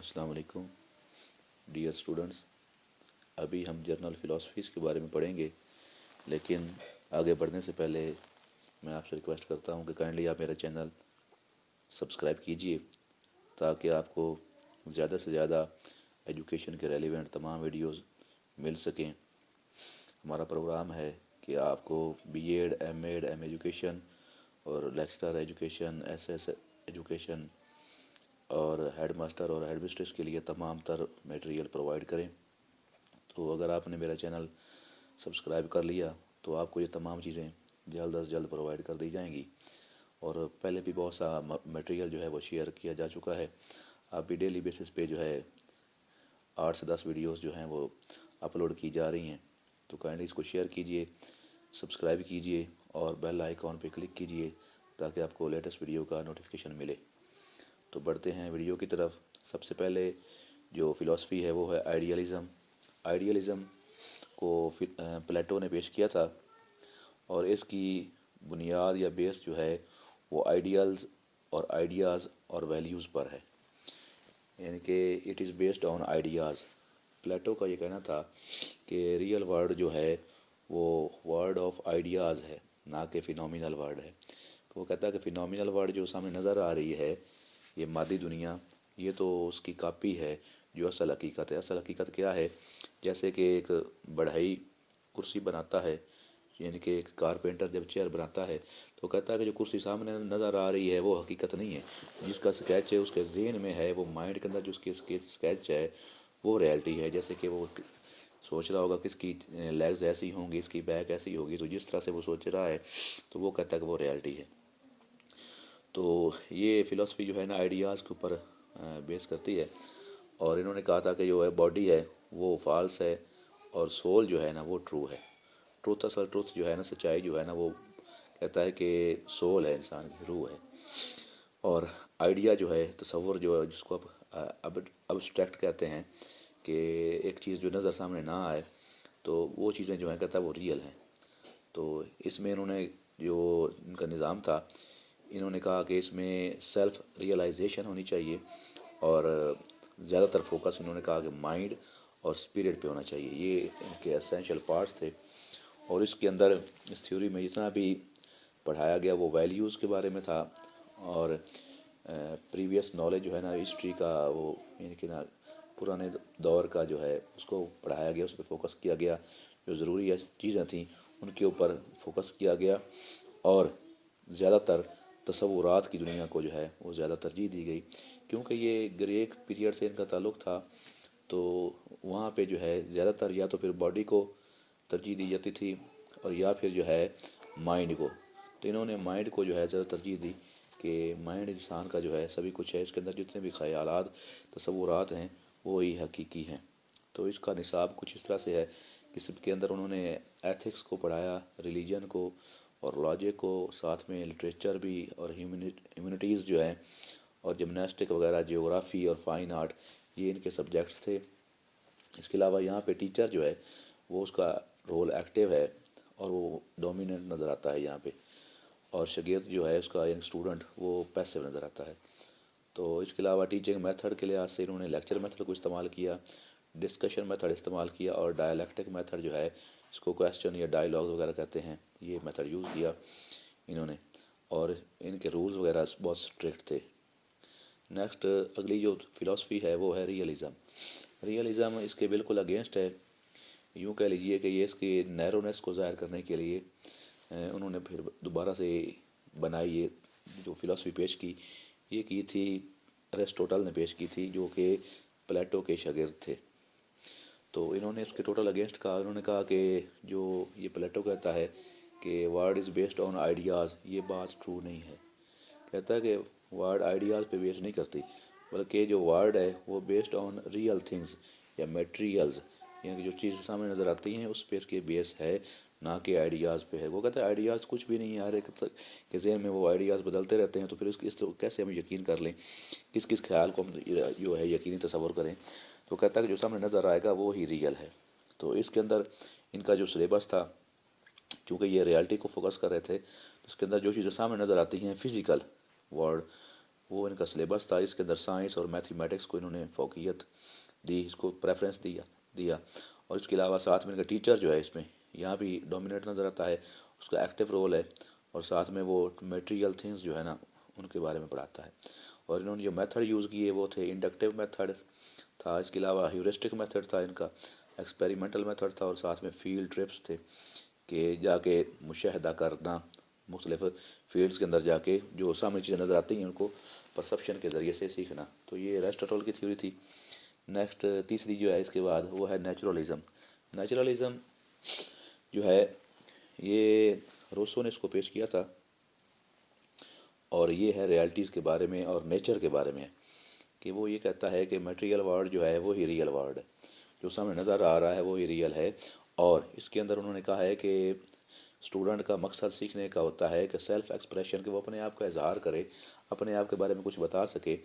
السلام علیکم dear students. ابھی ہم جرنل فلاسفیز کے بارے میں پڑھیں گے، لیکن آگے بڑھنے سے پہلے میں آپ سے ریکویسٹ کرتا ہوں کہ کائنڈلی آپ میرا چینل سبسکرائب کیجئے تاکہ آپ کو زیادہ سے زیادہ ایجوکیشن کے ریلیونٹ تمام ویڈیوز مل سکیں. ہمارا پروگرام ہے کہ آپ کو B Ed, M Ed, M education اور lecturer education, S S education اور ہیڈ ماسٹر اور ہیڈ مسٹریس کے لیے تمام تر میٹیریل پرووائڈ کریں. تو اگر آپ نے میرا چینل سبسکرائب کر لیا تو آپ کو یہ تمام چیزیں جلد از جلد پرووائڈ کر دی جائیں گی. اور پہلے بھی بہت سا میٹیریل جو ہے وہ شیئر کیا جا چکا ہے. آپ بھی ڈیلی بیسس پہ جو ہے 8 سے 10 ویڈیوز جو ہیں وہ اپلوڈ کی جا رہی ہیں. تو کائنڈلی اس کو شیئر کیجئے، سبسکرائب کیجئے اور بیل آئیکن پہ کلک کیجئے تاکہ آپ کو لیٹسٹ ویڈیو کا نوٹیفیکیشن ملے. تو بڑھتے ہیں ویڈیو کی طرف. سب سے پہلے جو فلاسفی ہے وہ ہے آئیڈیالزم. آئیڈیالزم کو پلیٹو نے پیش کیا تھا اور اس کی بنیاد یا بیس جو ہے وہ آئیڈیلز اور آئیڈیاز اور ویلیوز پر ہے، یعنی کہ it is based on ideas. Plato کا یہ کہنا تھا کہ ریئل ورلڈ جو ہے وہ ورلڈ آف آئیڈیاز ہے، نہ کہ فینومینل ورلڈ ہے. وہ کہتا ہے کہ فینومینل ورلڈ جو سامنے نظر آ رہی ہے، یہ مادی دنیا، یہ تو اس کی کاپی ہے جو اصل حقیقت ہے. اصل حقیقت کیا ہے؟ جیسے کہ ایک بڑھئی کرسی بناتا ہے، یعنی کہ ایک کارپینٹر جب چیئر بناتا ہے تو کہتا ہے کہ جو کرسی سامنے نظر آ رہی ہے وہ حقیقت نہیں ہے. جس کا اسکیچ ہے اس کے ذہن میں ہے، وہ مائنڈ کے اندر جو اس کی اسکیچ ہے وہ ریالٹی ہے. جیسے کہ وہ سوچ رہا ہوگا کہ اس کی لیگز ایسی ہوں گی، اس کی بیک ایسی ہوگی، تو جس طرح سے وہ سوچ رہا ہے تو وہ کہتا ہے کہ وہ ریالٹی ہے. تو یہ فلاسفی جو ہے نا آئیڈیاز کے اوپر بیس کرتی ہے. اور انہوں نے کہا تھا کہ جو ہے باڈی ہے وہ فالس ہے اور سول جو ہے نا وہ ٹرو ہے. اصل ٹروتھ جو ہے نا، سچائی جو ہے نا، وہ کہتا ہے کہ سول ہے، انسان کی روح ہے. اور آئیڈیا جو ہے، تصور جو ہے، جس کو اب ابسٹریکٹ کہتے ہیں، کہ ایک چیز جو نظر سامنے نہ آئے تو وہ چیزیں جو ہیں کہتا ہے وہ ریئل ہیں. تو اس میں انہوں نے جو ان کا نظام تھا، انہوں نے کہا کہ اس میں سیلف ریئلائزیشن ہونی چاہیے اور زیادہ تر فوکس انہوں نے کہا کہ مائنڈ اور اسپرٹ پہ ہونا چاہیے. یہ ان کے اسینشیل پارٹس تھے. اور اس کے اندر اس تھیوری میں جتنا بھی پڑھایا گیا وہ ویلیوز کے بارے میں تھا اور پریویس نالج جو ہے نا ہسٹری کا، وہ یعنی کہ نا پرانے دور کا جو ہے اس کو پڑھایا گیا، اس پہ فوکس کیا گیا. جو ضروری چیزیں تھیں ان کے اوپر فوکس کیا گیا اور زیادہ تر تصورات کی دنیا کو جو ہے وہ زیادہ ترجیح دی گئی. کیونکہ یہ گریک پیریڈ سے ان کا تعلق تھا تو وہاں پہ جو ہے زیادہ تر یا تو پھر باڈی کو ترجیح دی جاتی تھی اور یا پھر جو ہے مائنڈ کو. تو انہوں نے مائنڈ کو جو ہے زیادہ ترجیح دی کہ مائنڈ انسان کا جو ہے سبھی کچھ ہے، اس کے اندر جتنے بھی خیالات، تصورات ہیں وہی حقیقی ہیں. تو اس کا نصاب کچھ اس طرح سے ہے کہ سب کے اندر انہوں نے ایتھکس کو پڑھایا، ریلیجن کو اور لاجک کو، ساتھ میں لٹریچر بھی اور ہیومینٹیز جو ہیں اور جمناسٹک وغیرہ، جیوگرافی اور فائن آرٹ، یہ ان کے سبجیکٹس تھے. اس کے علاوہ یہاں پہ ٹیچر جو ہے وہ اس کا رول ایکٹیو ہے اور وہ ڈومیننٹ نظر آتا ہے یہاں پہ، اور شاگرد جو ہے اس کا یعنی اسٹوڈنٹ وہ پیسو نظر آتا ہے. تو اس کے علاوہ ٹیچنگ میتھڈ کے لحاظ سے انہوں نے لیکچر میتھڈ کو استعمال کیا، ڈسکشن میتھڈ استعمال کیا اور ڈائلیکٹک میتھڈ جو ہے اس کو کویسچن یا ڈائلاگ وغیرہ کہتے ہیں، یہ میتھڈ یوز کیا انہوں نے. اور ان کے رولز وغیرہ بہت اسٹرکٹ تھے. نیکسٹ اگلی جو فلاسفی ہے وہ ہے ریئلزم. ریئلزم اس کے بالکل اگینسٹ ہے. یوں کہہ لیجئے کہ یہ اس کی نیرونیس کو ظاہر کرنے کے لیے انہوں نے پھر دوبارہ سے بنائی. یہ جو فلاسفی پیش کی، یہ کی تھی ایرسٹوٹل نے پیش کی تھی، جو کہ پلیٹو کے شاگرد تھے. تو انہوں نے اس کے ٹوٹل اگینسٹ کہا. انہوں نے کہا کہ جو یہ پلیٹو کہتا ہے کہ word is based on ideas, یہ بات ٹرو نہیں ہے. کہتا ہے کہ ورڈ آئیڈیاز پہ بیس نہیں کرتی، بلکہ جو ورڈ ہے وہ بیسڈ آن ریئل تھنگز یا میٹیریلز، یعنی کہ جو چیزیں سامنے نظر آتی ہیں اس پہ اس کے بیس ہے، نہ کہ آئیڈیاز پہ ہے. وہ کہتا ہے آئیڈیاز کچھ بھی نہیں ہے، ہر ایک کے ذہن میں وہ آئیڈیاز بدلتے رہتے ہیں، تو پھر اس کیسے ہم یقین کر لیں، کس خیال کو ہم جو ہے یقینی تصور کریں. تو کہتا ہے کہ جو سامنے نظر آئے گا وہ ہی ریئل ہے. تو اس کے اندر ان کا جو سلیبس تھا، چونکہ یہ ریالٹی کو فوکس کر رہے تھے، اس کے اندر جو چیزیں سامنے نظر آتی ہیں فزیکل ورلڈ، وہ ان کا سلیبس تھا، اس کے اندر سائنس اور میتھمیٹکس کو انہوں نے فوقیت دی، اس کو پریفرنس دیا اور اس کے علاوہ ساتھ میں ان کا ٹیچر جو ہے اس میں یہاں بھی ڈومینیٹ نظر آتا ہے، اس کا ایکٹیو رول ہے، اور ساتھ میں وہ میٹیریل تھنگس جو ہے نا ان کے بارے میں پڑھاتا ہے۔ اور انہوں نے جو میتھڈ یوز کیے وہ تھے انڈکٹیو میتھڈ تھا، اس کے علاوہ ہیورسٹک میتھڈ تھا ان کا، ایکسپیریمنٹل میتھڈ تھا، اور ساتھ میں فیلڈ ٹرپس تھے کہ جا کے مشاہدہ کرنا، مختلف فیلڈز کے اندر جا کے جو سامنے چیزیں نظر آتی ہیں ان کو پرسپشن کے ذریعے سے سیکھنا۔ تو یہ ایرسٹاٹل کی تھیوری تھی۔ نیکسٹ تیسری جو ہے اس کے بعد وہ ہے نیچرلزم۔ نیچرلزم جو ہے یہ روسو نے اس کو پیش کیا تھا، اور یہ ہے ریالٹیز کے بارے میں اور نیچر کے بارے میں، کہ وہ یہ کہتا ہے کہ میٹیریل ورلڈ جو ہے وہی ریئل ورلڈ ہے، جو سامنے نظر آ رہا ہے وہی ریئل ہے۔ اور اس کے اندر انہوں نے کہا ہے کہ اسٹوڈنٹ کا مقصد سیکھنے کا ہوتا ہے کہ سیلف ایکسپریشن، کہ وہ اپنے آپ کا اظہار کرے، اپنے آپ کے بارے میں کچھ بتا سکے،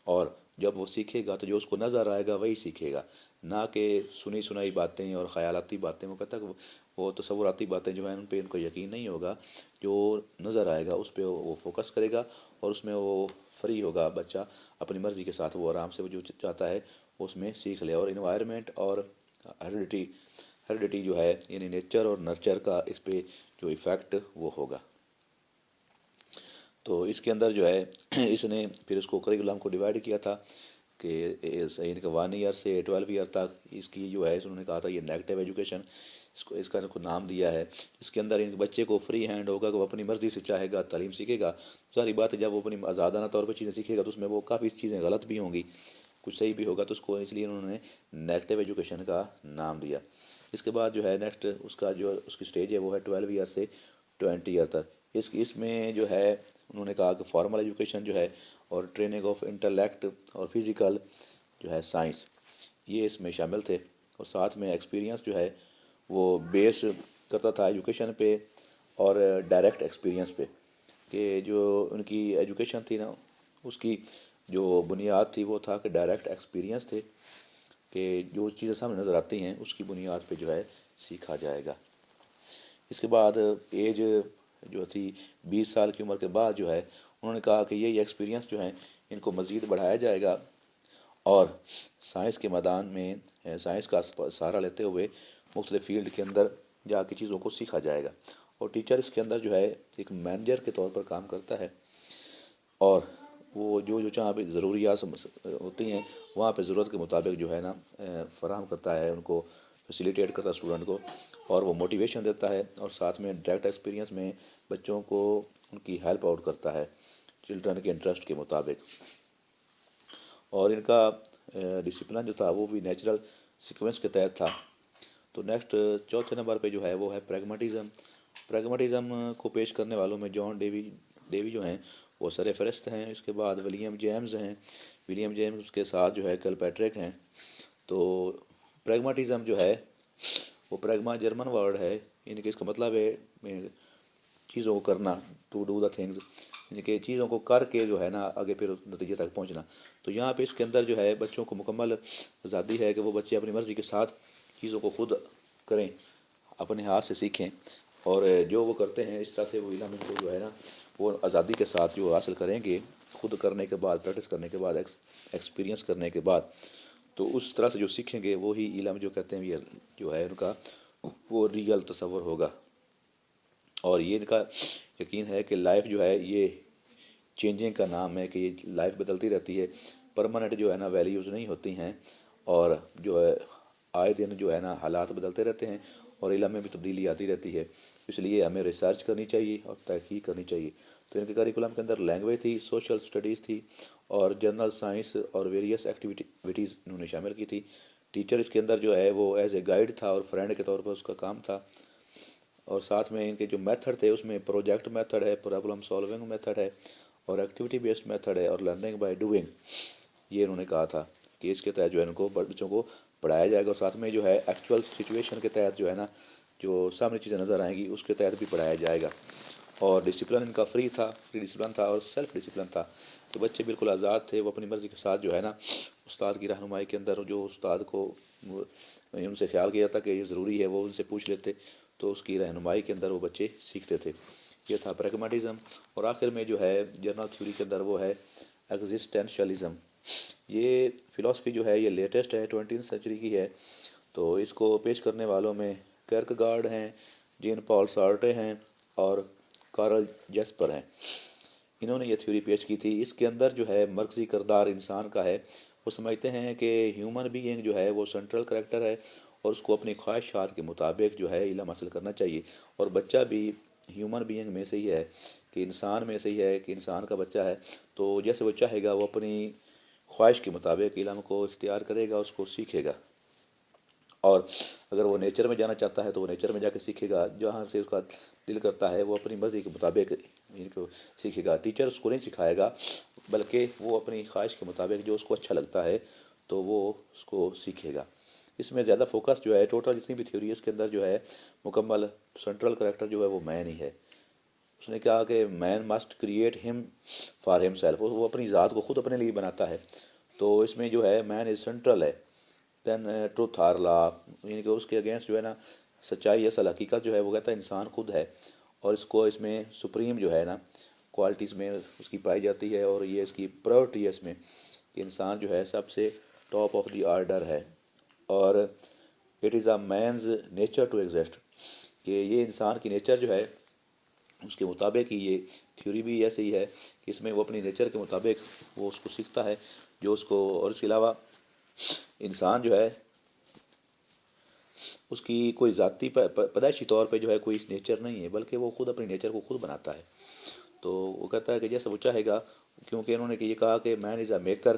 اور جب وہ سیکھے گا تو جو اس کو نظر آئے گا وہی سیکھے گا، نہ کہ سنی سنائی باتیں اور خیالاتی باتیں۔ وہ کہتا ہے کہ وہ تصوراتی باتیں جو ہیں ان پہ ان کو یقین نہیں ہوگا، جو نظر آئے گا اس پہ وہ فوکس کرے گا، اور اس میں وہ فری ہوگا بچہ اپنی مرضی کے ساتھ، وہ آرام سے وہ جو چاہتا ہے اس میں سیکھ لے۔ اور انوائرمنٹ اور ہیریڈیٹی جو ہے یعنی نیچر اور نرچر کا اس پہ جو ایفیکٹ وہ ہوگا۔ تو اس کے اندر جو ہے اس نے پھر اس کو کریکولم کو ڈیوائڈ کیا تھا کہ ان کا 1 ایئر سے 12 ایئر تک اس کی جو ہے انہوں نے کہا تھا یہ نیگیٹو ایجوکیشن، اس کا نام دیا ہے۔ اس کے اندر ان بچے کو فری ہینڈ ہوگا کہ وہ اپنی مرضی سے چاہے گا تعلیم سیکھے گا۔ ساری بات ہے جب وہ اپنی آزادانہ طور پر چیزیں سیکھے گا تو اس میں وہ کافی چیزیں غلط بھی ہوں گی، کچھ صحیح بھی ہوگا، تو اس کو اس لیے انہوں نے نیگیٹو ایجوکیشن کا نام دیا۔ اس کے بعد جو ہے نیکسٹ اس کی سٹیج ہے وہ ہے 12 ایئر سے 20 ایئر تک۔ اس میں جو ہے انہوں نے کہا کہ فارمل ایجوکیشن جو ہے اور ٹریننگ آف انٹلیکٹ اور فزیکل جو ہے سائنس، یہ اس میں شامل تھے، اور ساتھ میں ایکسپیرینس جو ہے وہ بیس کرتا تھا ایجوکیشن پہ اور ڈائریکٹ ایکسپیرینس پہ، کہ جو ان کی ایجوکیشن تھی نا اس کی جو بنیاد تھی وہ تھا کہ ڈائریکٹ ایکسپیرینس تھے، کہ جو چیزیں سامنے نظر آتی ہیں اس کی بنیاد پہ جو ہے سیکھا جائے گا۔ اس کے بعد ایج جو تھی 20 سال کی عمر کے بعد جو ہے انہوں نے کہا کہ یہ ایکسپیرینس جو ہیں ان کو مزید بڑھایا جائے گا، اور سائنس کے میدان میں سائنس کا سہارا لیتے ہوئے مختلف فیلڈ کے اندر جا کے چیزوں کو سیکھا جائے گا۔ اور ٹیچر اس کے اندر جو ہے ایک مینیجر کے طور پر کام کرتا ہے، اور وہ جو جہاں پہ ضروریات ہوتی ہیں وہاں پہ ضرورت کے مطابق جو ہے نا فراہم کرتا ہے، ان کو فیسیلیٹیٹ کرتا ہے اسٹوڈنٹ کو، اور وہ موٹیویشن دیتا ہے، اور ساتھ میں ڈائریکٹ ایکسپیرینس میں بچوں کو ان کی ہیلپ آؤٹ کرتا ہے چلڈرن کے انٹرسٹ کے مطابق۔ اور ان کا ڈسپلن جو تھا وہ بھی نیچرل سیکوینس کے تحت تھا۔ تو نیکسٹ چوتھے نمبر پہ جو ہے وہ ہے پریگماٹزم۔ پریگماٹزم کو پیش کرنے والوں میں جان ڈیوی جو ہیں وہ سر فہرست ہیں۔ اس کے بعد ولیم جیمز ہیں، ولیم جیمز کے ساتھ جو ہے کل پیٹرک ہیں۔ تو پریگماٹزم جو ہے وہ پریگما جرمن ورڈ ہے، یعنی کہ اس کا مطلب ہے چیزوں کو کرنا، ٹو ڈو دا تھنگز، یعنی کہ چیزوں کو کر کے جو ہے نا آگے پھر نتیجے تک پہنچنا۔ تو یہاں پہ اس کے اندر جو ہے بچوں کو مکمل آزادی ہے کہ وہ بچے اپنی مرضی کے ساتھ چیزوں کو خود کریں، اپنے ہاتھ سے سیکھیں، اور جو وہ کرتے ہیں اس طرح سے وہ علم کو جو ہے نا وہ آزادی کے ساتھ جو حاصل کریں گے خود کرنے کے بعد، پریکٹس کرنے کے بعد، ایکسپیرینس کرنے کے بعد، تو اس طرح سے جو سیکھیں گے وہی علم جو کہتے ہیں جو ہے ان کا وہ ریئل تصور ہوگا۔ اور یہ ان کا یقین ہے کہ لائف جو ہے یہ چینجنگ کا نام ہے، کہ یہ لائف بدلتی رہتی ہے، پرماننٹ جو ہے نا ویلیوز نہیں ہوتی ہیں، اور جو ہے آئے دن جو ہے نا حالات بدلتے رہتے ہیں اور علم میں بھی تبدیلی آتی رہتی ہے۔ اس لیے ہمیں ریسرچ کرنی چاہیے اور تحقیق کرنی چاہیے۔ تو ان کے کریکولم کے اندر لینگویج تھی، سوشل سٹڈیز تھی، اور جنرل سائنس اور ویریس ایکٹیویٹیز انہوں نے شامل کی تھی۔ ٹیچر اس کے اندر جو ہے وہ ایز اے گائیڈ تھا اور فرینڈ کے طور پر اس کا کام تھا، اور ساتھ میں ان کے جو میتھڈ تھے اس میں پروجیکٹ میتھڈ ہے، پرابلم سالونگ میتھڈ ہے، اور ایکٹیویٹی بیسڈ میتھڈ ہے، اور لرننگ بائی ڈوئنگ، یہ انہوں نے کہا تھا کہ اس کے تحت جو ہے ان کو بچوں کو پڑھایا جائے گا، اور ساتھ میں جو ہے ایکچوئل سچویشن کے تحت جو ہے نا جو سامنے چیزیں نظر آئیں گی اس کے تحت بھی پڑھایا جائے گا۔ اور ڈسپلن ان کا فری ڈسپلن تھا اور سیلف ڈسپلن تھا، کہ بچے بالکل آزاد تھے، وہ اپنی مرضی کے ساتھ جو ہے نا استاد کی رہنمائی کے اندر، جو استاد کو ان سے خیال کیا جاتا کہ یہ ضروری ہے وہ ان سے پوچھ لیتے، تو اس کی رہنمائی کے اندر وہ بچے سیکھتے تھے۔ یہ تھا پریگماٹزم۔ اور آخر میں جو ہے جنرل تھیوری کے اندر وہ ہے ایگزسٹینشلزم. یہ فلاسفی جو ہے یہ لیٹسٹ ہے، 20 سینچری کی ہے. تو اس کو پیش کرنے والوں میں کیرکگارڈ ہیں، جین پال سارٹرے ہیں اور کارل جیسپر ہیں. انہوں نے یہ تھیوری پیش کی تھی. اس کے اندر جو ہے مرکزی کردار انسان کا ہے. وہ سمجھتے ہیں کہ ہیومن بینگ جو ہے وہ سینٹرل کریکٹر ہے اور اس کو اپنی خواہشات کے مطابق جو ہے علم حاصل کرنا چاہیے. اور بچہ بھی ہیومن بینگ میں سے ہی ہے، کہ انسان میں سے ہی ہے، کہ انسان کا بچہ ہے. تو جیسے وہ چاہے گا وہ اپنی خواہش کے مطابق علم کو اختیار کرے گا، اس کو سیکھے گا. اور اگر وہ نیچر میں جانا چاہتا ہے تو وہ نیچر میں جا کے سیکھے گا. جہاں سے اس کا دل کرتا ہے وہ اپنی مرضی کے مطابق ان کو سیکھے گا. ٹیچر اس کو نہیں سکھائے گا، بلکہ وہ اپنی خواہش کے مطابق جو اس کو اچھا لگتا ہے تو وہ اس کو سیکھے گا. اس میں زیادہ فوکس جو ہے ٹوٹل جتنی بھی تھیوری ہے اس کے اندر جو ہے مکمل سینٹرل کریکٹر جو ہے وہ مین ہی ہے. اس نے کہا کہ مین مسٹ کریٹ ہم فار ہم سیلف. وہ اپنی ذات کو خود اپنے لیے بناتا ہے. تو اس میں جو ہے مین از سینٹرل ہے. دین ٹروتھ آر لا، یعنی کہ اس کے اگینسٹ جو ہے نا سچائی اصل حقیقت جو ہے وہ کہتا ہے انسان خود ہے. اور اس میں سپریم جو ہے نا کوالٹیز میں اس کی پائی جاتی ہے. اور یہ اس کی پرائورٹی ہے اس میں کہ انسان جو ہے سب سے ٹاپ آف دی آرڈر ہے. اور it is a man's nature to exist, کہ یہ انسان کی نیچر جو ہے اس کے مطابق ہی یہ تھیوری بھی ایسے ہی ہے کہ اس میں وہ اپنی نیچر کے مطابق وہ اس کو سیکھتا ہے جو اس کو. اور اس کے علاوہ انسان جو ہے اس کی کوئی ذاتی پیدائشی طور پہ جو ہے کوئی نیچر نہیں ہے، بلکہ وہ خود اپنی نیچر کو خود بناتا ہے. تو وہ کہتا ہے کہ جیسے وہ چاہے گا، کیونکہ انہوں نے یہ کہا کہ man is a maker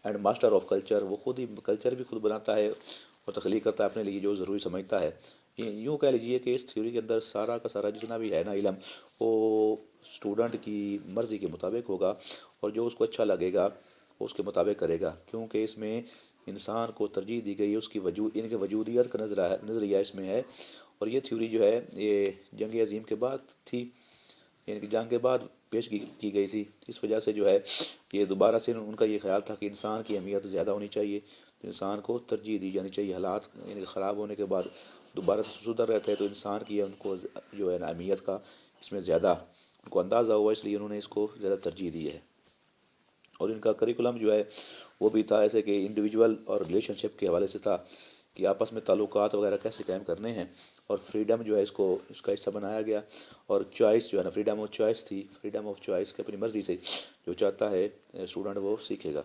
and master of culture. وہ خود ہی کلچر بھی خود بناتا ہے اور تخلیق کرتا ہے اپنے لیے جو ضروری سمجھتا ہے. یوں کہہ لیجیے کہ اس تھیوری کے اندر سارا کا سارا جتنا بھی ہے نا علم وہ اسٹوڈنٹ کی مرضی کے مطابق ہوگا اور جو اس کو اچھا لگے گا وہ اس کے مطابق کرے گا. کیونکہ اس میں انسان کو ترجیح دی گئی، اس کی ان کے وجودیت کا نظریہ اس میں ہے. اور یہ تھیوری جو ہے یہ جنگ عظیم کے بعد تھی، یعنی کہ جنگ کے بعد پیش کی گئی تھی. اس وجہ سے جو ہے یہ دوبارہ سے ان کا یہ خیال تھا کہ انسان کی اہمیت زیادہ ہونی چاہیے، انسان کو ترجیح دی جانی چاہیے. حالات یعنی خراب ہونے کے بعد دوبارہ سے سدھر رہتے ہیں تو انسان کی ان کو جو ہے نا اہمیت کا اس میں زیادہ ان کو اندازہ ہوا، اس لیے انہوں نے اس کو زیادہ ترجیح دی ہے. اور ان کا کریکولم جو ہے وہ بھی تھا ایسے کہ انڈیویجول اور ریلیشن شپ کے حوالے سے تھا کہ آپس میں تعلقات وغیرہ کیسے قائم کرنے ہیں. اور فریڈم جو ہے اس کا حصہ بنایا گیا. اور چوائس جو ہے نا فریڈم آف چوائس تھی، فریڈم آف چوائس کہ اپنی مرضی سے جو چاہتا ہے اسٹوڈنٹ وہ سیکھے گا.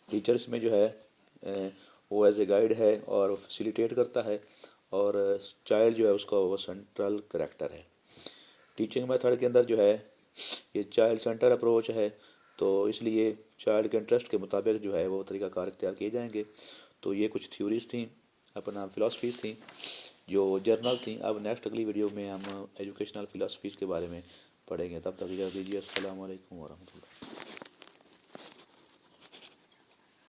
ٹیچرس میں جو ہے وہ ایز اے گائیڈ ہے اور فیسیلیٹیٹ کرتا ہے. اور چائلڈ جو ہے اس کا وہ سینٹرل کریکٹر ہے. ٹیچنگ میتھڈ کے اندر جو ہے یہ چائلڈ سینٹر اپروچ ہے، تو اس لیے چائلڈ کے انٹرسٹ کے مطابق جو ہے وہ طریقہ کار اختیار کیے جائیں گے. تو یہ کچھ تھیوریز تھیں، اپنا فلاسفیز تھیں جو جرنل تھیں. اب نیکسٹ اگلی ویڈیو میں ہم ایجوکیشنل فلاسفیز کے بارے میں پڑھیں گے. تب تک اجازت دیجیے. السلام علیکم ورحمۃ اللہ.